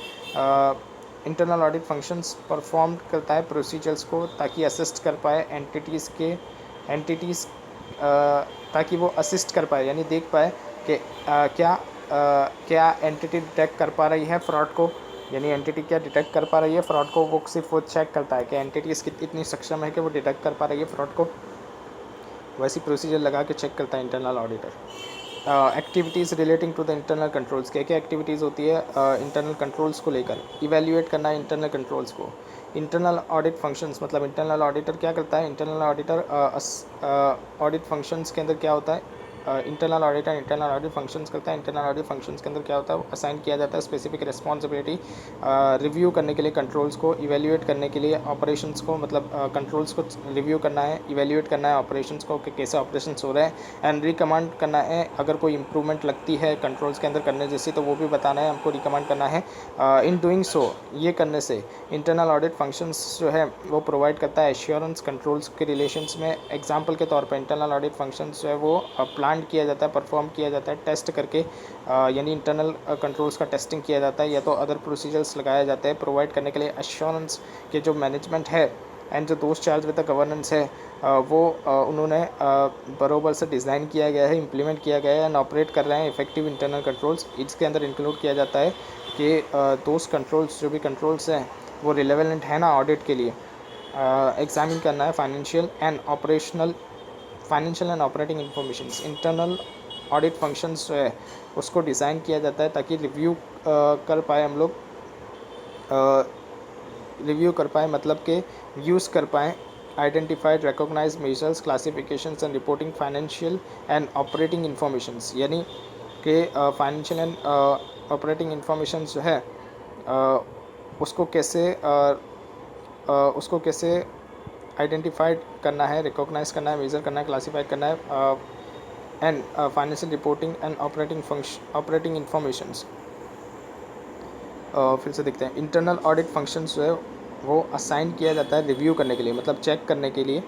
इंटरनल ऑडिट फंक्शंस परफॉर्म करता है प्रोसीजर्स को ताकि असिस्ट कर पाए एंटिटीज़ ताकि वो असिस्ट कर पाए, यानी देख पाए कि क्या एंटिटी डिटेक्ट कर पा रही है फ्रॉड को, यानी एंटिटी क्या डिटेक्ट कर पा रही है फ्रॉड को, वो सिर्फ वो चेक करता है कि एंटिटी इतनी सक्षम है कि वो डिटेक्ट कर पा रही है फ्रॉड को, वैसी प्रोसीजर लगा के चेक करता है internal auditor. Activities relating to the internal controls, क्या क्या एक्टिविटीज़ होती है इंटरनल कंट्रोल्स को लेकर, इवेल्युएट करना है इंटरनल कंट्रोल्स को। इंटरनल ऑडिट फंक्शंस मतलब इंटरनल ऑडिटर क्या करता है, इंटरनल ऑडिटर ऑडिट फंक्शंस के अंदर क्या होता है, internal audit and internal audit functions करता है। इंटरनल ऑडिट फंक्शंस के अंदर क्या होता है, असाइन किया जाता है स्पेसिफिक रिस्पॉन्सिबिलिटी रिव्यू करने के लिए कंट्रोल्स को, इवेल्युएट करने के लिए ऑपरेशंस को, मतलब कंट्रोल्स को रिव्यू करना है, इवेल्युएट करना है ऑपरेशंस को कि कैसे ऑपरेशंस हो रहे हैं, एंड रिकमेंड करना है अगर कोई इंप्रूवमेंट लगती है कंट्रोल्स के अंदर करने जैसी तो वो भी बताना है, हमको रिकमेंड करना है। इन डूइंग सो, ये करने से इंटरनल ऑडिट फंक्शंस जो है वो प्रोवाइड करता है एश्योरेंस कंट्रोल्स के रिलेशंस में। एग्जांपल के तौर पर इंटरनल ऑडिट फंक्शंस जो है वो प्लान किया जाता है, परफॉर्म किया जाता है टेस्ट करके, यानी इंटरनल कंट्रोल्स का टेस्टिंग किया जाता है या तो अदर प्रोसीजर्स लगाए जाते हैं प्रोवाइड करने के लिए एश्योरेंस के जो मैनेजमेंट है एंड जो दोस्त चार्ज विद द गवर्नेंस है वो उन्होंने बरोबर से डिज़ाइन किया गया है, इम्प्लीमेंट किया गया है एंड ऑपरेट कर रहे हैं इफेक्टिव इंटरनल कंट्रोल्स। इसके अंदर इंक्लूड किया जाता है कि दोस्त कंट्रोल्स जो भी कंट्रोल्स हैं वो रिलेवेंट है ना ऑडिट के लिए। एग्जामिन करना है financial and operating informations. Internal audit functions जो है उसको डिज़ाइन किया जाता है ताकि रिव्यू कर पाए हम लोग, रिव्यू कर पाएँ मतलब कि यूज़ कर पाएँ identified recognise measures classifications and reporting financial and operating informations, यानी कि फाइनेंशियल एंड ऑपरेटिंग इंफॉर्मेशंस जो है उसको कैसे आइडेंटिफाइड करना है, रिकॉग्नाइज करना है, मेजर करना है, क्लासीफाइड करना है, and financial reporting and operating informations. फिर से देखते हैं, इंटरनल ऑडिट फंक्शंस जो है वो असाइन किया जाता है रिव्यू करने के लिए, मतलब चेक करने के लिए,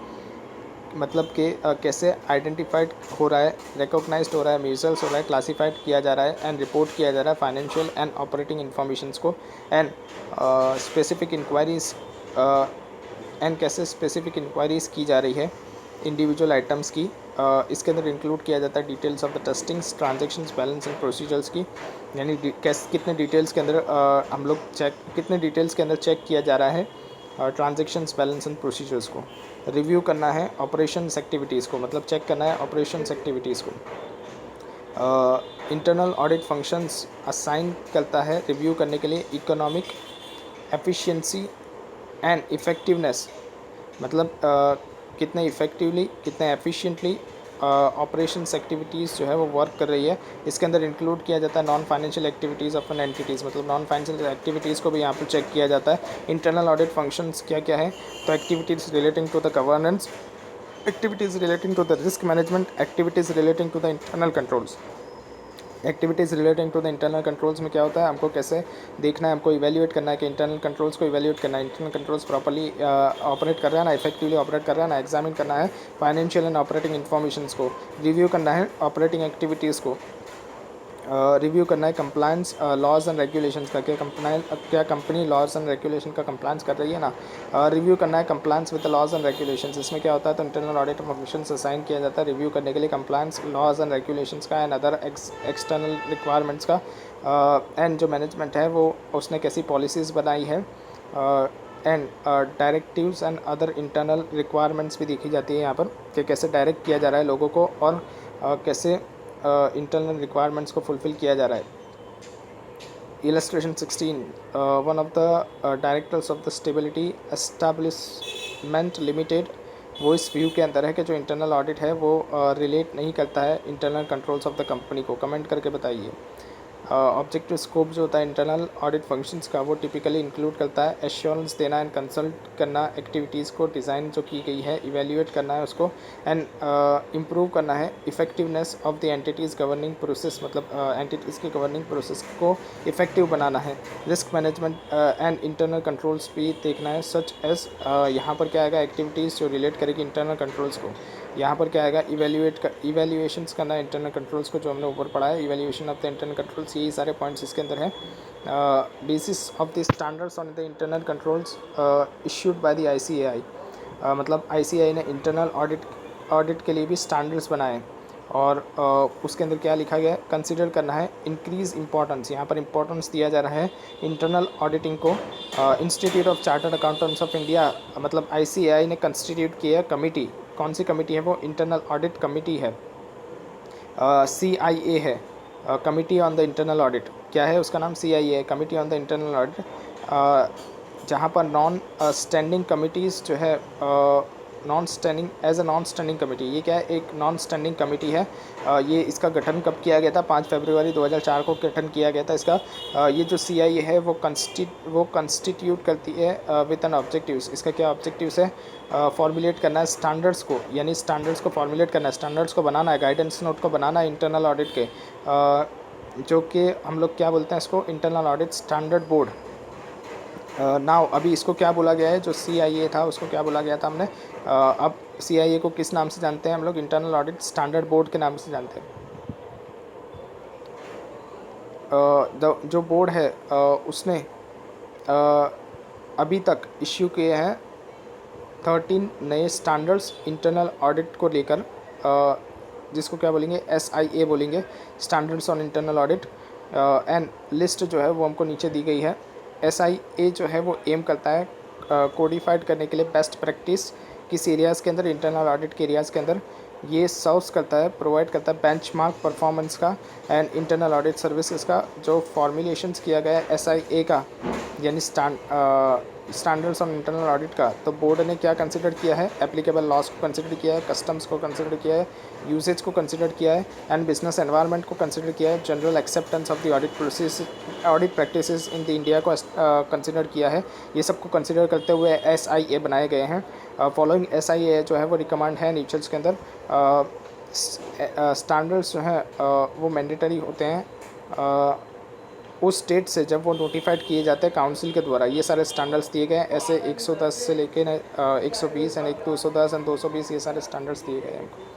मतलब कि कैसे आइडेंटिफाइड हो रहा है, रिकॉग्नाइज्ड हो रहा है, मेजर्स हो रहा है, क्लासिफाइड किया जा रहा है एंड रिपोर्ट किया जा रहा है फाइनेंशियल एंड ऑपरेटिंग इन्फॉर्मेशंस को, एंड स्पेसिफिक इंक्वायरीज एंड कैसे स्पेसिफिक इंक्वायरीज़ की जा रही है इंडिविजुअल आइटम्स की। इसके अंदर इंक्लूड किया जाता है details of the testings, transactions, balance and procedures की, यानी कितने डिटेल्स के अंदर हम लोग कितने डिटेल्स के अंदर चेक किया जा रहा है ट्रांजेक्शन्स, बैलेंस एंड प्रोसीजर्स को। रिव्यू करना है ऑपरेशंस एक्टिविटीज़ को, मतलब चेक करना है ऑपरेशंस एक्टिविटीज़ को। इंटरनल ऑडिट फंक्शंस असाइन करता है रिव्यू करने के लिए इकोनॉमिक एफिशिएंसी एंड इफ़ेक्टिवनेस, मतलब कितने इफ़ेक्टिवली, कितने एफिशिएंटली ऑपरेशंस एक्टिविटीज़ जो है वो वर्क कर रही है। इसके अंदर इंक्लूड किया जाता है non financial activities of an entities, मतलब नॉन फाइनेंशियल एक्टिविटीज़ को भी यहाँ पर चेक किया जाता है। इंटरनल ऑडिट फंक्शंस क्या क्या है, तो activities relating to the governance, activities relating to the risk management, activities relating to the internal controls. Activities relating to the internal controls में क्या होता है, हमको कैसे देखना है, हमको इवैल्यूएट करना है कि इंटरनल कंट्रोल्स को इवैल्यूएट करना है, इंटरनल कंट्रोल्स प्रॉपर्ली ऑपरेट कर रहा है ना, इफेक्टिवली ऑपरेट कर रहा है ना, एग्जामिन करना है फाइनेंशियल एंड ऑपरेटिंग इन्फॉर्मेशंस को, रिव्यू करना है ऑपरेटिंग एक्टिविटीज़ को, रिव्यू करना है कंप्लायंस लॉज एंड रेगुलेशंस का, क्या कंपनी लॉज एंड रेगुलेशन का कंप्लायंस कर रही है ना, रिव्यू करना है compliance with laws and regulations. इसमें क्या होता है, तो इंटरनल ऑडिट फंक्शंस असाइन किया जाता है रिव्यू करने के लिए कंप्लायंस लॉज एंड रेगुलेशंस का एंड अदर एक्सटर्नल रिक्वायरमेंट्स का, एंड जो मैनेजमेंट है वो उसने कैसी पॉलिसीज़ बनाई है, and directives and other internal requirements भी देखी जाती है यहाँ पर कि कैसे डायरेक्ट किया जा रहा है लोगों को और कैसे इंटरनल रिक्वायरमेंट्स को फुलफ़िल किया जा रहा है। Illustration 16, one of the directors of the stability establishment limited, वो इस व्यू के अंदर है कि जो इंटरनल ऑडिट है वो रिलेट नहीं करता है internal controls of the company को। कमेंट करके बताइए। ऑब्जेक्टिव स्कोप जो होता है इंटरनल ऑडिट फंक्शंस का वो टिपिकली इंक्लूड करता है एश्योरेंस देना एंड कंसल्ट करना एक्टिविटीज़ को, डिज़ाइन जो की गई है इवेल्यूएट करना है उसको, एंड इम्प्रूव करना है effectiveness of the entities governing process, मतलब एंटिटीज़ के गवर्निंग प्रोसेस को इफ़ेक्टिव बनाना है। Risk management and internal controls भी देखना है, सच एज यहाँ पर क्या आएगा, एक्टिविटीज़ जो रिलेट करेगी इंटरनल कंट्रोल्स को। यहाँ पर क्या आएगा, इवेल्यूएशंस करना है इंटरनल कंट्रोल्स को, जो हमने ऊपर पढ़ा है, evaluation of the internal controls, यही सारे पॉइंट्स इसके अंदर हैं। Basis of the standards on the internal controls issued by the ICAI, मतलब ICAI ने इंटरनल ऑडिट के लिए भी स्टैंडर्ड्स बनाए और उसके अंदर क्या लिखा गया है, कंसिडर करना है इंक्रीज़ इंपॉर्टेंस, यहाँ पर इंपॉर्टेंस दिया जा रहा है इंटरनल ऑडिटिंग को। Institute of chartered accountants of India, मतलब ICAI ने कंस्टिट्यूट किया कमेटी, कौन सी कमेटी है वो, इंटरनल ऑडिट कमेटी है, CIA है, committee on the internal audit, क्या है उसका नाम, CIA है, committee on the internal audit, जहाँ पर नॉन स्टैंडिंग कमिटीज़ जो है नॉन स्टैंडिंग कमेटी। ये क्या है, एक नॉन स्टैंडिंग कमेटी है। ये इसका गठन कब किया गया था, 5 फरवरी 2004 को गठन किया गया था इसका। ये जो CIA है वो कंस्टिट्यूट करती है विद एन ऑब्जेक्टिव्स। इसका क्या ऑब्जेक्टिव्स है, फॉर्मुलेट करना है स्टैंडर्ड्स को, यानी स्टैंडर्ड्स को फॉर्मुलेट करना है, स्टैंडर्ड्स को बनाना है, गाइडेंस नोट को बनाना है इंटरनल ऑडिट के, जो कि हम लोग क्या बोलते हैं इसको, internal audit standard board. Now अभी इसको क्या बोला गया है, जो CIA था उसको क्या बोला गया था हमने, अब CIA को किस नाम से जानते हैं हम लोग, इंटरनल ऑडिट स्टैंडर्ड बोर्ड के नाम से जानते हैं। जो बोर्ड है उसने अभी तक इश्यू किए हैं 13 नए स्टैंडर्ड्स इंटरनल ऑडिट को लेकर, जिसको क्या बोलेंगे, SIA बोलेंगे, standards on internal audit. And list जो है वो हमको नीचे दी गई है। SIA जो है वो एम करता है कोडिफाइड करने के लिए बेस्ट प्रैक्टिस किस एरियाज़ के अंदर, इंटरनल ऑडिट के एरियाज़ के अंदर। ये सर्व्स करता है, प्रोवाइड करता है बेंचमार्क परफॉर्मेंस का एंड इंटरनल ऑडिट सर्विसेज का। जो फॉर्मुलेशंस किया गया है SIA का, यानी स्टैंडर्ड्स ऑन इंटरनल ऑडिट का, तो बोर्ड ने क्या कंसिडर किया है, एप्लीकेबल लॉज को कंसिडर किया है, कस्टम्स को कंसिडर किया है, यूसेज को कंसिडर किया है एंड बिजनेस एनवायरनमेंट को कंसिडर किया है, general acceptance of the audit practices in the India को कंसिडर किया है। ये सबको कंसिडर करते हुए SIA बनाए गए हैं। फॉलोइंग SIA जो है वो रिकमेंड है नीचल्स के अंदर। स्टैंडर्ड्स जो हैं वो मैंडेटरी होते हैं उस स्टेट से जब वो नोटिफाइड किए जाते हैं काउंसिल के द्वारा। ये सारे स्टैंडर्ड्स दिए गए हैं, ऐसे 110 से लेकर 120 एंड 210 एंड 220 ये सारे स्टैंडर्ड्स दिए गए हैं हमको।